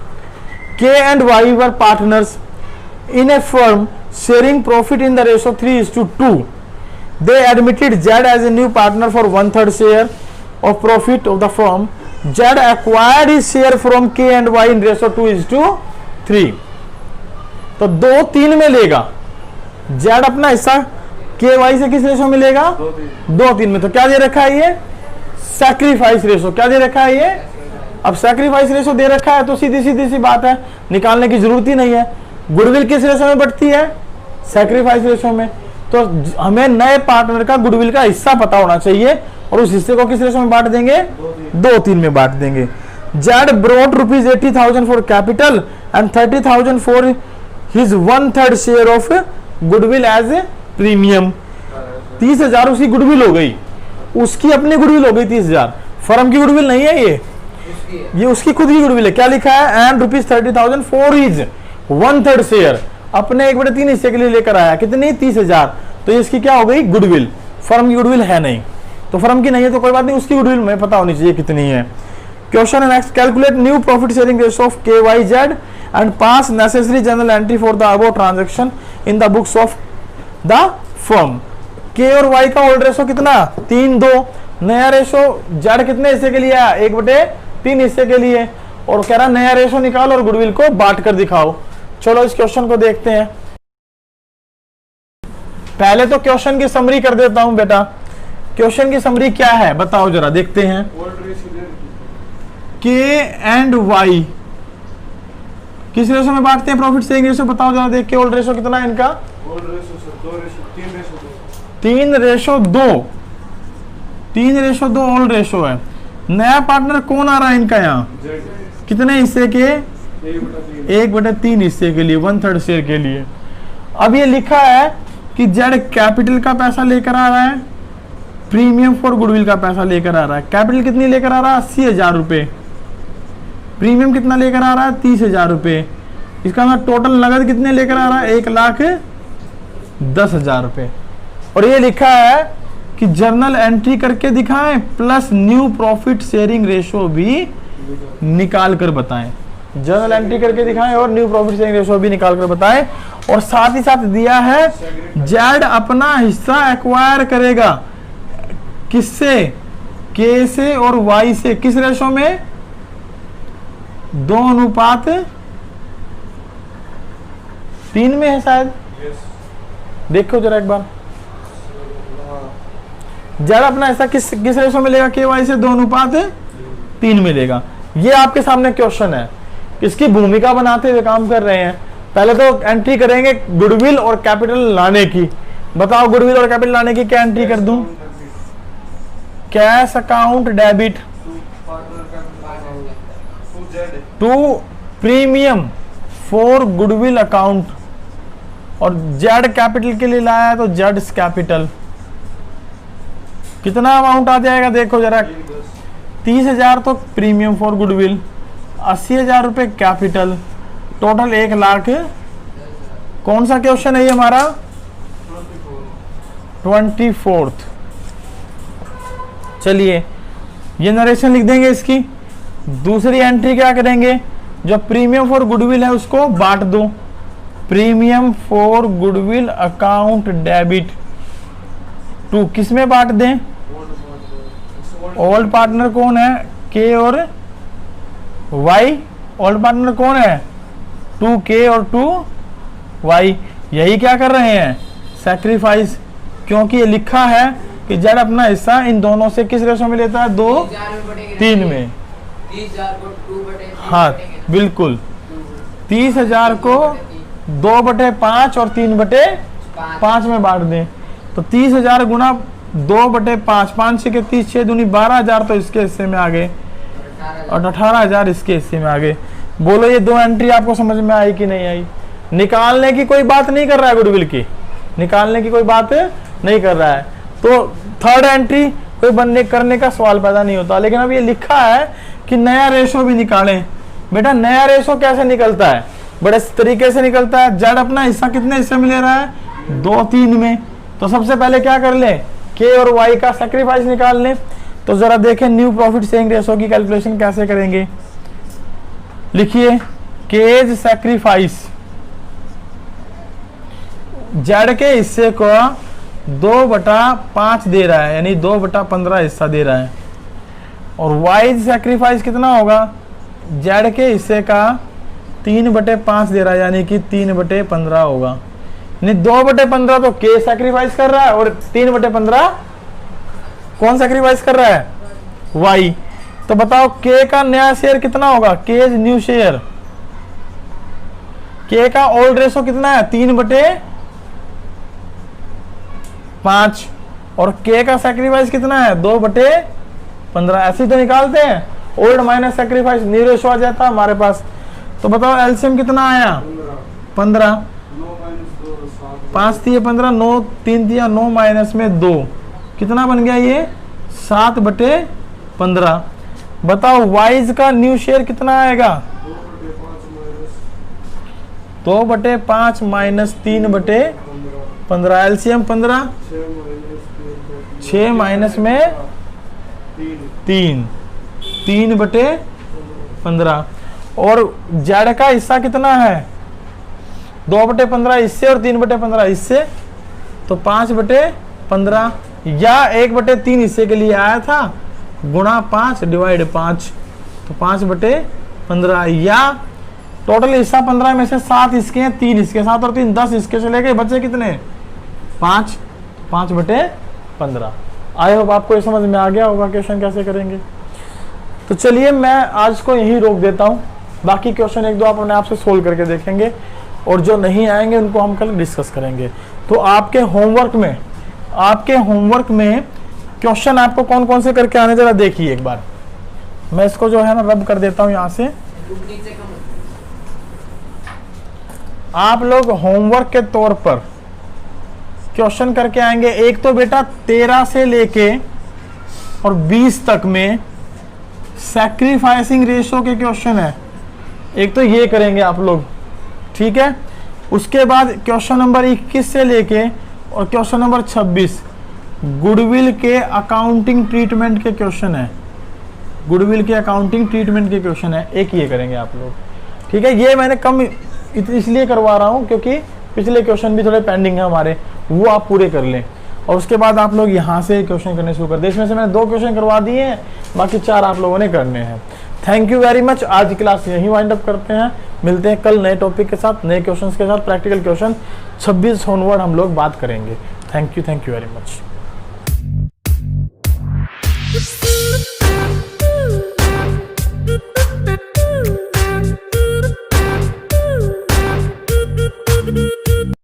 के and why were partners in A firm sharing profit in the ratio 3:2. They admitted Z as a new partner for 1/3 share of profit of the firm. Z acquired his share from K and Y in ratio 2:3. तो 2:3 में लेगा Z अपना हिस्सा के Y से किस ratio में लेगा, 2:3 में। तो क्या दे रखा है ये, सैक्रिफाइस रेशो। क्या दे रखा है ये, अब सैक्रिफाइस रेशो दे रखा है तो सीधी सीधी सी बात है, निकालने की जरूरत ही नहीं है। गुडविल किस रेशो में बढ़ती है, सैक्रिफाइस रेशो में। तो हमें नए पार्टनर का गुडविल का हिस्सा पता होना चाहिए और उस हिस्से को किस रेशो में बांट देंगे, 2:3 में बांट देंगे। Z brought ₹80,000 for capital and 30,000 for his 1/3 share of goodwill as a premium. 30,000 उसकी गुडविल हो गई, उसकी अपनी गुडविल हो गई 30,000, फर्म की गुडविल नहीं है ये उसकी खुद की गुडविल है। क्या लिखा है, एंड ₹30,000 फॉर हिज 1/3 शेयर, अपने 1/3 हिस्से के लिए लेकर आया, कितनी, 30,000। तो ये इसकी क्या हो गई, गुडविल। फर्म की गुडविल है नहीं, तो फर्म की नहीं है तो कोई बात नहीं, उसकी गुडविल में पता होनी चाहिए कितनी है। क्वेश्चन है next, calculate new profit sharing ratio of KYZ and pass necessary general entry for the above transaction in the books of the firm. के और वाई का ओल्ड रेशो कितना, 3:2। नया रेशो जेड कितने हिस्से के लिए आया, 1/3 हिस्से के लिए, और कह रहा नया रेशो निकालो और गुडविल को बांट कर दिखाओ। चलो इस क्वेश्चन को देखते हैं। पहले तो क्वेश्चन की समरी कर देता हूं बेटा। क्वेश्चन की समरी क्या है बताओ जरा, देखते हैं। के एंड वाई किस रेशो में बांटते हैं प्रॉफिट शेयरिंग रेशो, बताओ जरा देख के। ओल्ड रेशो कितना है इनका, 3:2। 3:2 ओल्ड रेशो है। नया पार्टनर कौन आ रहा है इनका यहाँ, कितने हिस्से के, 1/3 हिस्से के लिए, 1/3 शेयर के लिए। अब ये लिखा है कि जेड कैपिटल का पैसा लेकर आ रहा है, प्रीमियम फॉर गुडविल का पैसा लेकर आ रहा है। कैपिटल कितनी लेकर आ रहा है, 80,000 रुपए। प्रीमियम कितना लेकर आ रहा है, 30,000 रुपए। इसका मतलब टोटल नगद कितने लेकर आ रहा है, 1,10,000 रुपए। और ये लिखा है कि जर्नल एंट्री करके दिखाएं plus new profit sharing ratio भी निकाल कर बताएं। जर्नल एंट्री करके दिखाएं और न्यू प्रॉफिट शेयरिंग रेशो भी निकाल कर बताएं। और साथ ही साथ दिया है जेड अपना हिस्सा एक्वायर करेगा किससे, के से और वाई से, किस रेशो में, 2:3 में है शायद। देखो जरा एक बार, जेड अपना हिस्सा किस रेशो में लेगा, के वाई से 2:3 में लेगा। ये आपके सामने क्वेश्चन है, इसकी भूमिका बनाते हुए काम कर रहे हैं। पहले तो एंट्री करेंगे गुडविल और कैपिटल लाने की। बताओ गुडविल और कैपिटल लाने की क्या एंट्री कर दूं, cash account debit to premium for goodwill account, और जेड कैपिटल के लिए लाया है तो जेड कैपिटल। कितना अमाउंट आ जाएगा देखो जरा, 30,000 तो प्रीमियम फॉर गुडविल, 80,000 रुपए कैपिटल, टोटल 1,00,000। कौन सा क्वेश्चन है ये हमारा, 24। चलिए ये नरेशन लिख देंगे इसकी। दूसरी एंट्री क्या करेंगे, जो प्रीमियम फॉर गुडविल है उसको बांट दो। Premium for goodwill account debit to किस में बांट दें, ओल्ड पार्टनर कौन है, के और वाई। ओल्ड पार्टनर कौन है, 2k और 2y, यही क्या कर रहे हैं, सैक्रिफाइस, क्योंकि ये लिखा है कि जेड अपना हिस्सा इन दोनों से किस रेशो में लेता है, 2:3 में। 30,000 को 2/3 हाँ बिल्कुल, 30,000 को 2/5 और 3/5 में बांट दें, तो 30,000 गुना 2/5, 5 6 के 30, 6 दूनी 12,000 तो इसके हिस्से में आ गए और 18,000 इसके हिस्से में आ गए। बोलो ये दो एंट्री आपको समझ में आई कि नहीं आई? निकालने की कोई बात नहीं कर रहा है गुडविल की, निकालने की कोई बात नहीं कर रहा है, तो थर्ड एंट्री कोई बनने करने का सवाल पैदा नहीं होता। लेकिन अब ये लिखा है कि नया रेशो भी निकालें। बेटा नया रेशो कैसे निकलता है, बड़े तरीके से निकलता है। जेड अपना हिस्सा कितने हिस्से में ले रहा है, 2/3 में। तो सबसे पहले क्या कर ले, के और वाई का सैक्रिफाइस निकाल लें। तो जरा देखें न्यू प्रॉफिट शेयरिंग रेशो की कैलकुलेशन कैसे करेंगे। लिखिए केज सैक्रिफाइस, जेड के हिस्से को 2/5 दे रहा है, यानी 2/15 हिस्सा दे रहा है, और वाई सैक्रिफाइस कितना होगा, जेड के हिस्से का 3/5 दे रहा है, यानी कि 3/15 होगा। यानी 2/15 तो के सैक्रिफाइस कर रहा है और 3/15 कौन सैक्रिफाइस कर रहा है, वाई। तो बताओ के का नया शेयर कितना होगा, के न्यू शेयर, के का ओल्ड रेशो कितना है, 3/5 और के का सैक्रिफाइस कितना है, 2/15। ऐसे तो निकालते हैं, old minus sacrifice, new ratio आ जाता है हमारे पास। तो बताओ एलसीएम कितना आया, 15, 5 3 15, 9 3 दिया, 9 माइनस में 2, कितना बन गया ये, 7/15। बताओ वाइज का न्यू शेयर कितना आएगा, 2/5 माइनस 3/15, एलसीएम 15, 6 माइनस में 3, 3/15। और जेड का हिस्सा कितना है, 2/15 इससे और 3/15 इससे, तो 5/15 या 1/3 हिस्से के लिए आया था, गुणा 5 डिवाइड 5, तो 5/15, या टोटल हिस्सा 15 में से 7 इसके हैं, 3 इसके, 7 और 3 10 इसके चले गए, बचे कितने, 5, 5/15। आई होप आपको ये समझ में आ गया होगा क्वेश्चन कैसे करेंगे। तो चलिए मैं आज को यहीं रोक देता हूँ, बाकी क्वेश्चन 1-2 आप अपने आप से सोल्व करके देखेंगे, और जो नहीं आएंगे उनको हम कल डिस्कस करेंगे। तो आपके होमवर्क में क्वेश्चन आपको कौन कौन से करके आने, जरा देखिए एक बार। मैं इसको जो है ना रब कर देता हूँ यहाँ से। आप लोग होमवर्क के तौर पर क्वेश्चन करके आएंगे। एक तो बेटा 13 से लेके और 20 तक में सैक्रिफाइसिंग रेशो के क्वेश्चन है, एक तो ये करेंगे आप लोग, ठीक है। उसके बाद क्वेश्चन नंबर 21 से लेके और क्वेश्चन नंबर 26 गुडविल के अकाउंटिंग ट्रीटमेंट के क्वेश्चन है, गुडविल के अकाउंटिंग ट्रीटमेंट के क्वेश्चन है, एक ये करेंगे आप लोग, ठीक है। ये मैंने कम इसलिए करवा रहा हूँ क्योंकि पिछले क्वेश्चन भी थोड़े पेंडिंग है हमारे, वो आप पूरे कर लें, और उसके बाद आप लोग यहाँ से क्वेश्चन करने शुरू कर दें। इसमें से मैंने 2 क्वेश्चन करवा दिए हैं, बाकी 4 आप लोगों ने करने हैं। Thank you very much. आज की क्लास यहीं वाइंड अप करते हैं, मिलते हैं कल नए टॉपिक के साथ, नए क्वेश्चंस के साथ। प्रैक्टिकल क्वेश्चन 26 ऑनवर्ड हम लोग बात करेंगे। Thank you very much.